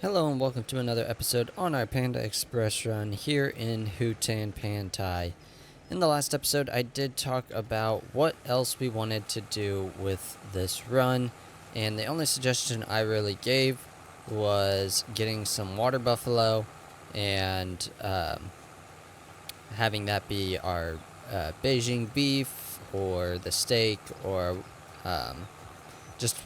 Hello and welcome to another episode on our Panda Express run here in E10 Pantai. In the last episode, I did talk about what else we wanted to do with this run, and the only suggestion I really gave was getting some water buffalo and having that be our Beijing beef or the steak or um, just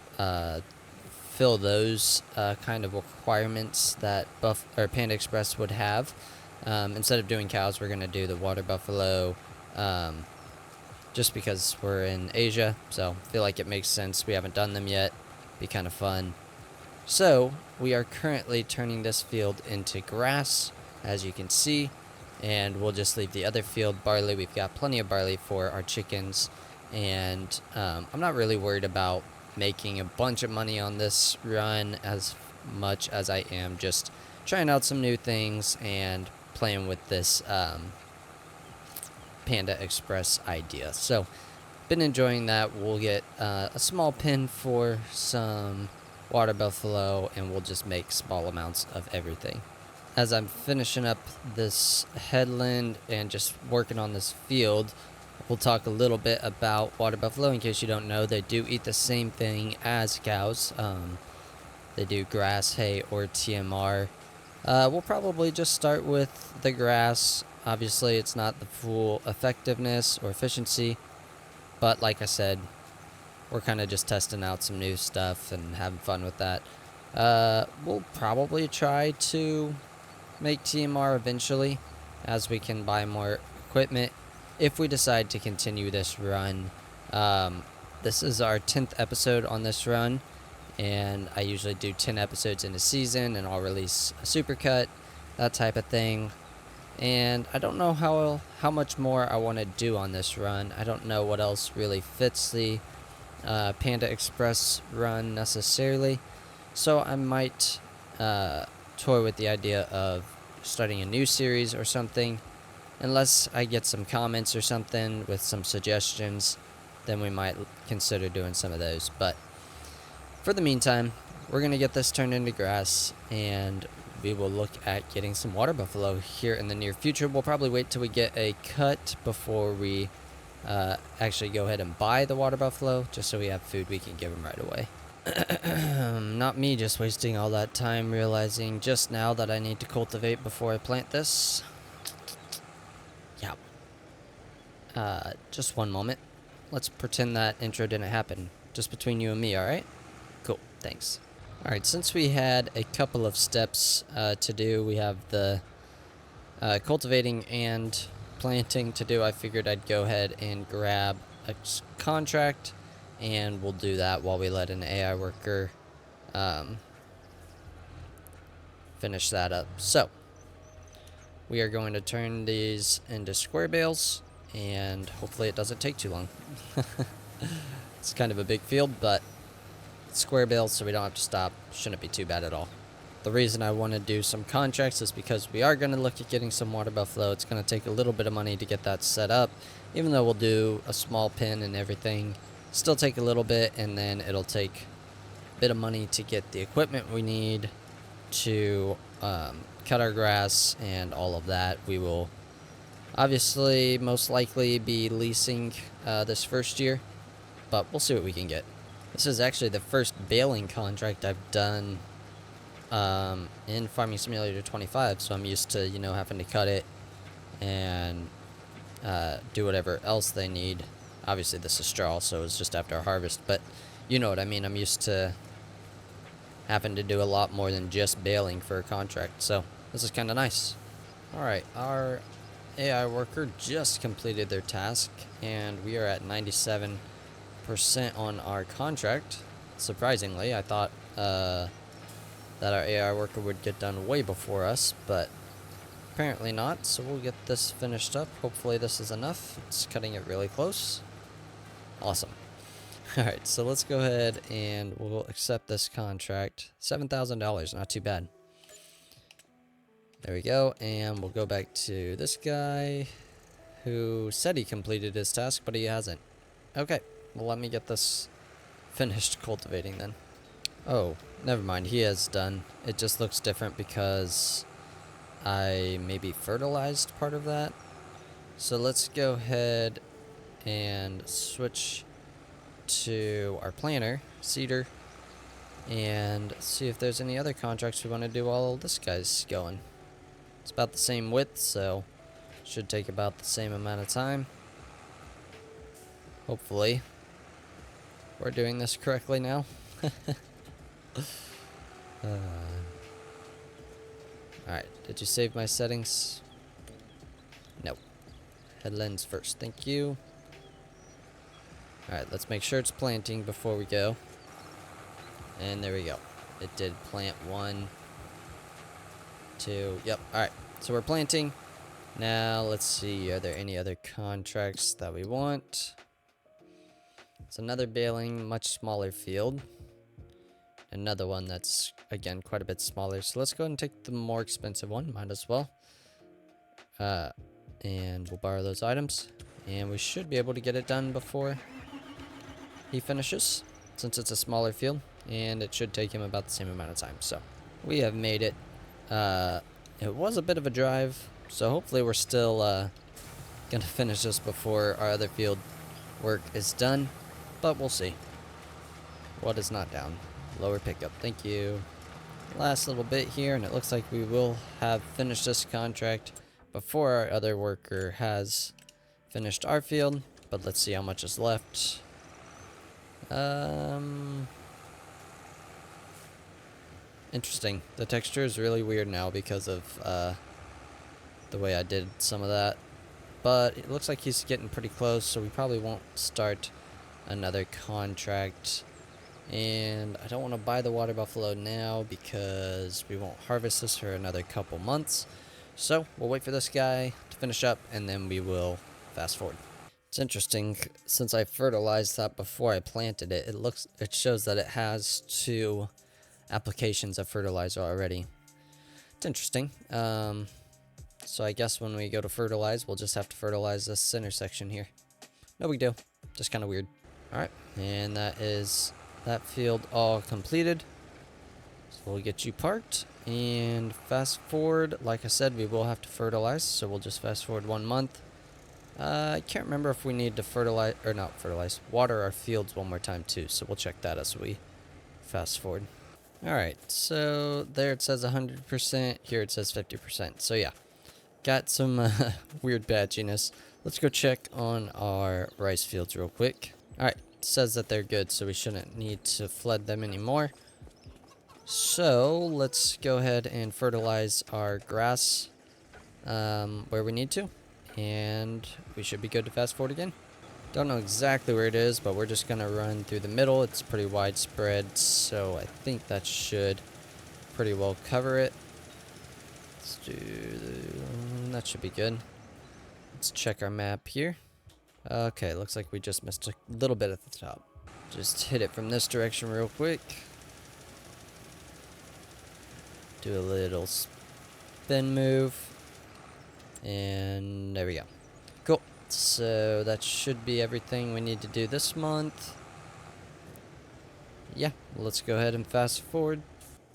fill those kind of requirements that Panda Express would have. Instead of doing cows, we're going to do the water buffalo, um, just because we're in Asia, so I feel like it makes sense. We haven't done them yet. Be kind of fun. So we are currently turning this field into grass, as you can see, and we'll just leave the other field barley. We've got plenty of barley for our chickens, and I'm not really worried about making a bunch of money on this run as much as I am just trying out some new things and playing with this Panda Express idea. So, been enjoying that. We'll get a small pin for some water buffalo, and we'll just make small amounts of everything. As I'm finishing up this headland and just working on this field, we'll talk a little bit about water buffalo. In case you don't know, they do eat the same thing as cows. They do grass, hay, or TMR. We'll probably just start with the grass. Obviously, it's not the full effectiveness or efficiency, but like I said, we're kind of just testing out some new stuff and having fun with that. We'll probably try to make TMR eventually, as we can buy more equipment if we decide to continue this run. This is our 10th episode on this run, and I usually do 10 episodes in a season, and I'll release a supercut, that type of thing. And I don't know how much more I want to do on this run. I don't know what else really fits the Panda Express run necessarily, so I might toy with the idea of starting a new series or something. Unless I get some comments or something with some suggestions, then we might consider doing some of those. But for the meantime, we're going to get this turned into grass, and we will look at getting some water buffalo here in the near future. We'll probably wait till we get a cut before we actually go ahead and buy the water buffalo, just so we have food we can give them right away. Not me just wasting all that time realizing just now that I need to cultivate before I plant this. Yeah. Just one moment. Let's pretend that intro didn't happen. Just between you and me, alright? Cool, thanks. Alright, since we had a couple of steps to do, we have the cultivating and planting to do, I figured I'd go ahead and grab a contract, and we'll do that while we let an AI worker finish that up. So, we are going to turn these into square bales, and hopefully it doesn't take too long. It's kind of a big field, but it's square bales, so we don't have to stop. Shouldn't be too bad at all. The reason I want to do some contracts is because we are going to look at getting some water buffalo. It's going to take a little bit of money to get that set up, even though we'll do a small pen and everything. Still take a little bit, and then it'll take a bit of money to get the equipment we need to cut our grass and all of that. We will obviously most likely be leasing this first year, but we'll see what we can get. This is actually the first baling contract I've done in Farming Simulator 25, so I'm used to, having to cut it and do whatever else they need. Obviously this is straw, so it's just after harvest, but you know what I mean. I'm used to having to do a lot more than just baling for a contract, so this is kind of nice. Alright, our AI worker just completed their task, and we are at 97% on our contract. Surprisingly, I thought that our AI worker would get done way before us, but apparently not, so we'll get this finished up. Hopefully this is enough. It's cutting it really close. Awesome. Alright, so let's go ahead and we'll accept this contract. $7,000, not too bad. There we go, and we'll go back to this guy who said he completed his task, but he hasn't. Okay, well, let me get this finished cultivating then. Oh, never mind. He has done. It just looks different because I maybe fertilized part of that. So let's go ahead and switch to our planter, Cedar, and see if there's any other contracts we want to do while this guy's going. It's about the same width, so should take about the same amount of time. Hopefully. We're doing this correctly now. Alright, did you save my settings? No. Head lens first, thank you. Alright, let's make sure it's planting before we go. And there we go. It did plant 1, 2, yep, alright. So we're planting. Now, let's see, are there any other contracts that we want? It's another baling, much smaller field. Another one that's, again, quite a bit smaller. So let's go ahead and take the more expensive one, might as well. And we'll borrow those items. And we should be able to get it done before he finishes, since it's a smaller field. And it should take him about the same amount of time. So we have made it. It was a bit of a drive, so hopefully we're still gonna finish this before our other field work is done, but we'll see. What is not down? Lower pickup, thank you. Last little bit here, and it looks like we will have finished this contract before our other worker has finished our field, but let's see how much is left. Interesting. The texture is really weird now because of the way I did some of that. But it looks like he's getting pretty close, so we probably won't start another contract. And I don't want to buy the water buffalo now because we won't harvest this for another couple months. So we'll wait for this guy to finish up, and then we will fast forward. It's interesting, since I fertilized that before I planted it, it shows that it has 2 applications of fertilizer already. It's interesting. So I guess when we go to fertilize, we'll just have to fertilize this center section here. No big deal. Just kind of weird. Alright, and that is that field all completed. So we'll get you parked and fast forward. Like I said, we will have to fertilize, so we'll just fast forward 1 month. I can't remember if we need to fertilize, or not fertilize, water our fields one more time too, so we'll check that as we fast forward. Alright, so there it says 100%, here it says 50%, so yeah. Got some weird patchiness. Let's go check on our rice fields real quick. Alright, says that they're good, so we shouldn't need to flood them anymore. So let's go ahead and fertilize our grass where we need to. And we should be good to fast forward again. Don't know exactly where it is, but we're just going to run through the middle. It's pretty widespread, so I think that should pretty well cover it. Let's do that. Should be good. Let's check our map here. Okay, looks like we just missed a little bit at the top. Just hit it from this direction real quick. Do a little spin move. And there we go. Cool. So that should be everything we need to do this month. Yeah, let's go ahead and fast forward.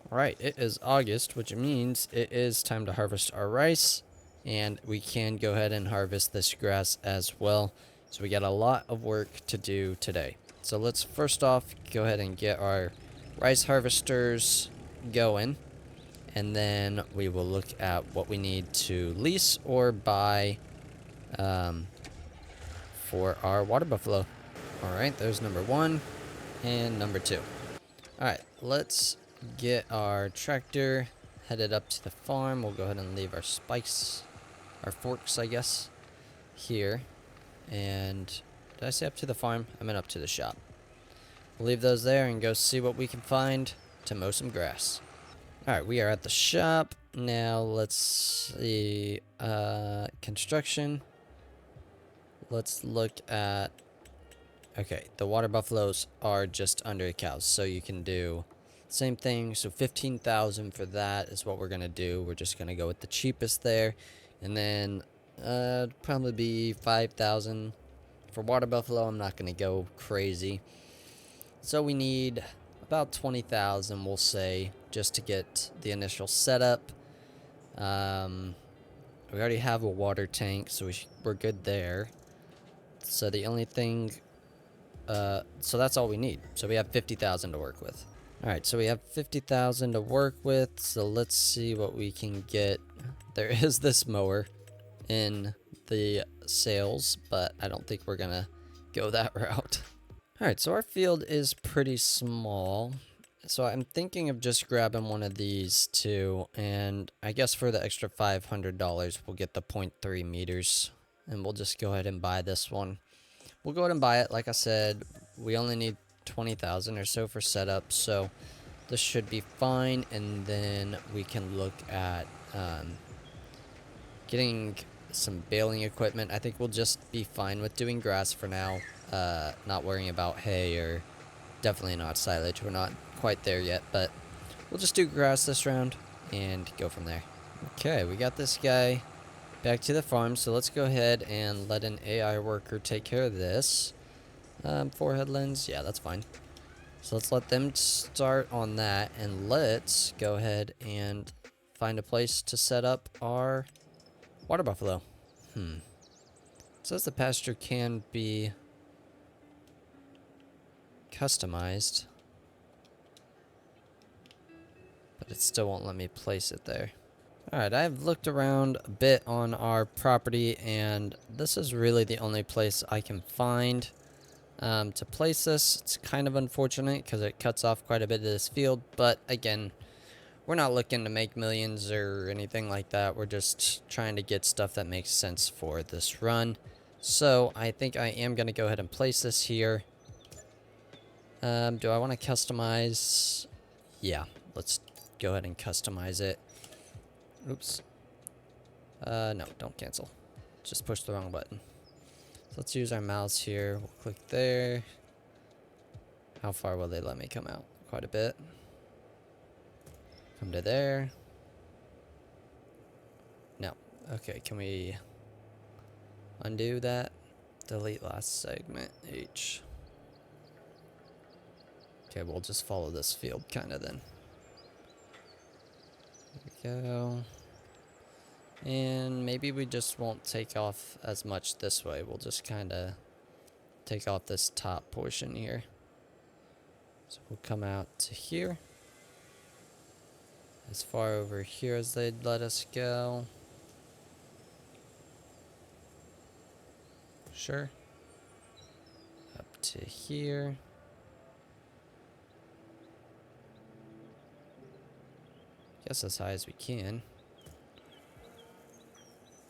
Alright, it is August, which means it is time to harvest our rice. And we can go ahead and harvest this grass as well. So we got a lot of work to do today. So let's first off go ahead and get our rice harvesters going. And then we will look at what we need to lease or buy for our water buffalo. Alright, there's number 1 and number 2. Alright, let's get our tractor headed up to the farm. We'll go ahead and leave our spikes, our forks, I guess, here. And did I say up to the farm? I meant up to the shop. We'll leave those there and go see what we can find to mow some grass. Alright, we are at the shop. Now, let's see. Construction. Let's look at... Okay, the water buffaloes are just under the cows, so you can do the same thing. So 15,000 for that is what we're going to do. We're just going to go with the cheapest there. And then, probably be 5,000 for water buffalo. I'm not going to go crazy. So we need about 20,000, we'll say, just to get the initial setup. We already have a water tank, so we're good there. So the only thing, so that's all we need. So we have 50,000 to work with. All right, so we have 50,000 to work with. So let's see what we can get. There is this mower in the sales, but I don't think we're gonna go that route. All right, so our field is pretty small. So I'm thinking of just grabbing one of these two, and I guess for the extra $500, we'll get the 0.3 meters, and we'll just go ahead and buy this one. We'll go ahead and buy it. Like I said, we only need 20,000 or so for setup, so this should be fine, and then we can look at getting some baling equipment. I think we'll just be fine with doing grass for now, not worrying about hay, or definitely not silage. We're not quite there yet, but we'll just do grass this round and go from there. Okay, we got this guy back to the farm, so let's go ahead and let an AI worker take care of this. 4 headlands, yeah, that's fine. So let's let them start on that, and let's go ahead and find a place to set up our water buffalo. It says the pasture can be customized, but it still won't let me place it there. Alright, I've looked around a bit on our property, and this is really the only place I can find to place this. It's kind of unfortunate because it cuts off quite a bit of this field, but again, we're not looking to make millions or anything like that. We're just trying to get stuff that makes sense for this run. So I think I am going to go ahead and place this here. Do I want to customize? Yeah, let's go ahead and customize it. Oops. No, don't cancel. Just push the wrong button. So let's use our mouse here. We'll click there. How far will they let me come out? Quite a bit. Come to there. No. Okay, can we undo that? Delete last segment. H. Okay, we'll just follow this field kind of then. There we go. And maybe we just won't take off as much this way. We'll just kind of take off this top portion here. So we'll come out to here. As far over here as they'd let us go. Sure. Up to here. Guess as high as we can.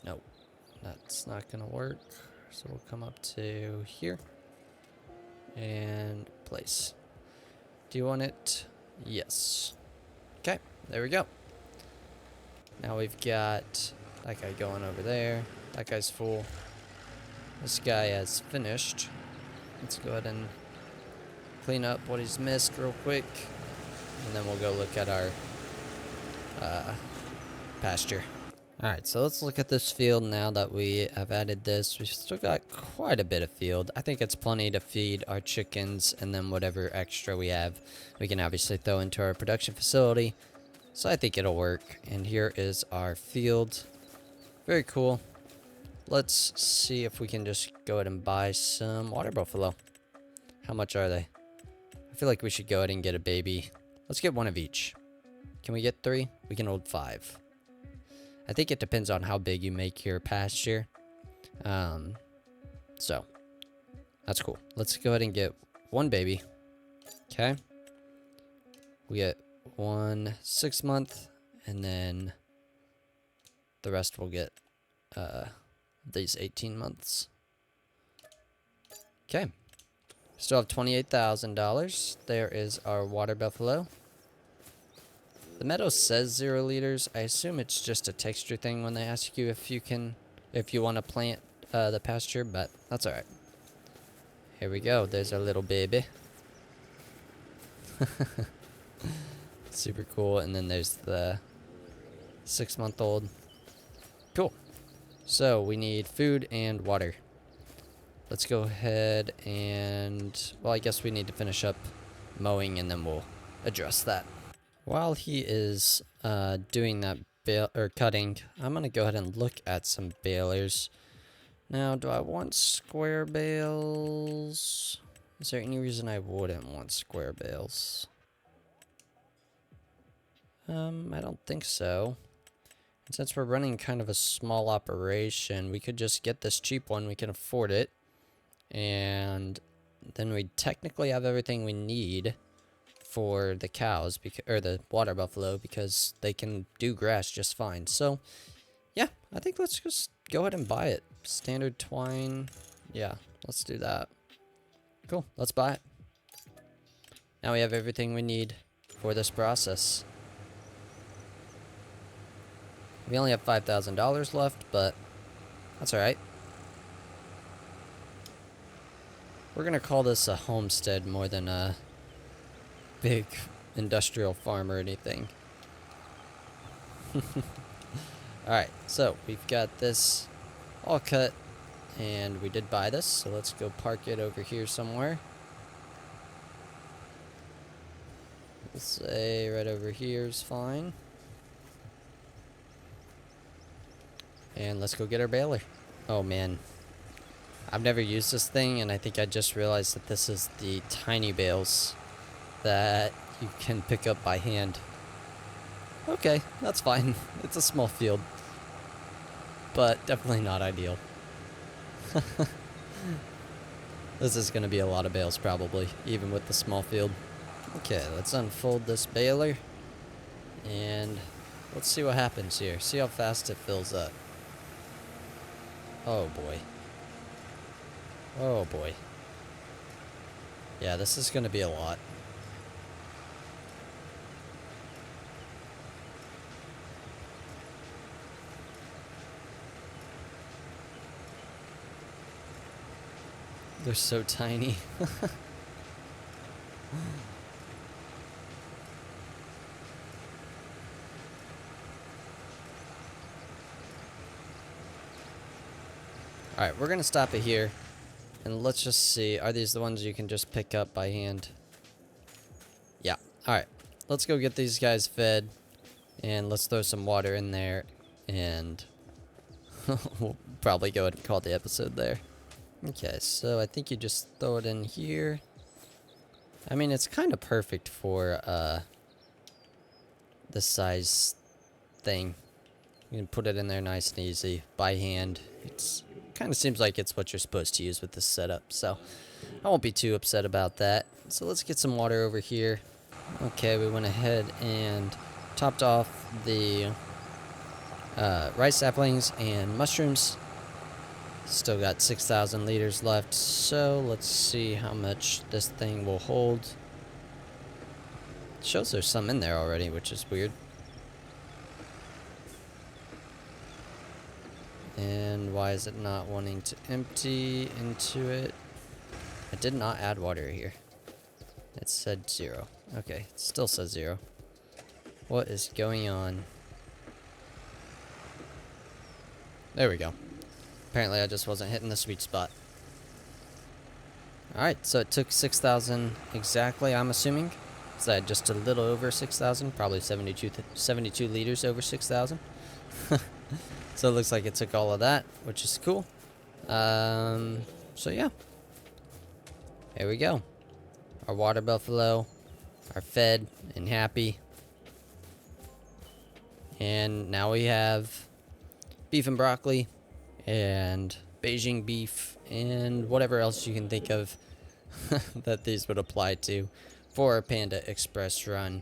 Nope, that's not gonna work. So we'll come up to here and place. Do you want it? Yes. Okay, there we go. Now we've got that guy going over there. That guy's full. This guy has finished. Let's go ahead and clean up what he's missed real quick, and then we'll go look at our pasture. Alright, so let's look at this field now that we have added this. We've still got quite a bit of field. I think it's plenty to feed our chickens, and then whatever extra we have, we can obviously throw into our production facility. So I think it'll work. And here is our field. Very cool. Let's see if we can just go ahead and buy some water buffalo. How much are they? I feel like we should go ahead and get a baby. Let's get one of each. Can we get 3? We can hold 5. I think it depends on how big you make your pasture. So that's cool. Let's go ahead and get 1 baby. Okay. We get 1 6-month, and then the rest will get these 18 months. Okay. Still have $28,000. There is our water buffalo. The meadow says 0 liters. I assume it's just a texture thing when they ask you if you want to plant the pasture, but that's alright. Here we go. There's our little baby. Super cool. And then there's the 6-month-old. Cool. So we need food and water. Let's go ahead and, well, I guess we need to finish up mowing, and then we'll address that. While he is doing that bale or cutting, I'm gonna go ahead and look at some balers. Now, do I want square bales? Is there any reason I wouldn't want square bales? I don't think so. And since we're running kind of a small operation, we could just get this cheap one. We can afford it. And then we technically have everything we need for the cows, or the water buffalo, because they can do grass just fine. So, yeah, I think let's just go ahead and buy it. Standard twine. Yeah, let's do that. Cool, let's buy it. Now we have everything we need for this process. We only have $5,000 left, but that's alright. We're gonna call this a homestead more than a big industrial farm or anything. Alright, so we've got this all cut, and we did buy this, so let's go park it over here somewhere. We'll say right over here is fine. And let's go get our baler. Oh man, I've never used this thing, and I think I just realized that this is the tiny bales that you can pick up by hand. Okay, that's fine. It's a small field, but definitely not ideal. This is going to be a lot of bales probably, even with the small field. Okay, let's unfold this baler, and let's see what happens here. See how fast it fills up. Oh boy. Oh boy. Yeah, this is going to be a lot. They're so tiny. Alright, we're gonna stop it here. And let's just see, are these the ones you can just pick up by hand? Yeah. Alright, let's go get these guys fed. And let's throw some water in there. And we'll probably go ahead and call the episode there. Okay, so I think you just throw it in here. I mean, it's kind of perfect for this size thing. You can put it in there nice and easy by hand. It's kind of seems like it's what you're supposed to use with this setup, so I won't be too upset about that. So let's get some water over here. Okay, we went ahead and topped off the rice saplings and mushrooms. Still got 6,000 liters left, so let's see how much this thing will hold. It shows there's some in there already, which is weird. And why is it not wanting to empty into it? I did not add water here. It said 0. Okay, it still says 0. What is going on? There we go. Apparently I just wasn't hitting the sweet spot. Alright, so it took 6,000 exactly, I'm assuming. Is that just a little over 6,000? Probably 72 liters over 6,000. So it looks like it took all of that, which is cool. So yeah. There we go. Our water buffalo are fed and happy. And now we have beef and broccoli and Beijing beef and whatever else you can think of that these would apply to for a Panda Express run.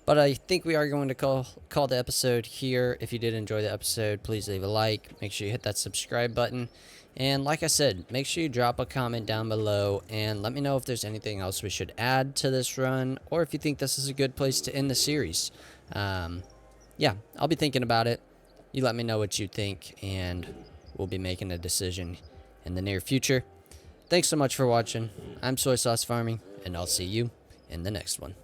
But I think we are going to call the episode here. If you did enjoy the episode, please leave a like. Make sure you hit that subscribe button. And like I said, make sure you drop a comment down below and let me know if there's anything else we should add to this run, or if you think this is a good place to end the series. Yeah, I'll be thinking about it. You let me know what you think, and we'll be making a decision in the near future. Thanks so much for watching. I'm Soy Sauce Farming, and I'll see you in the next one.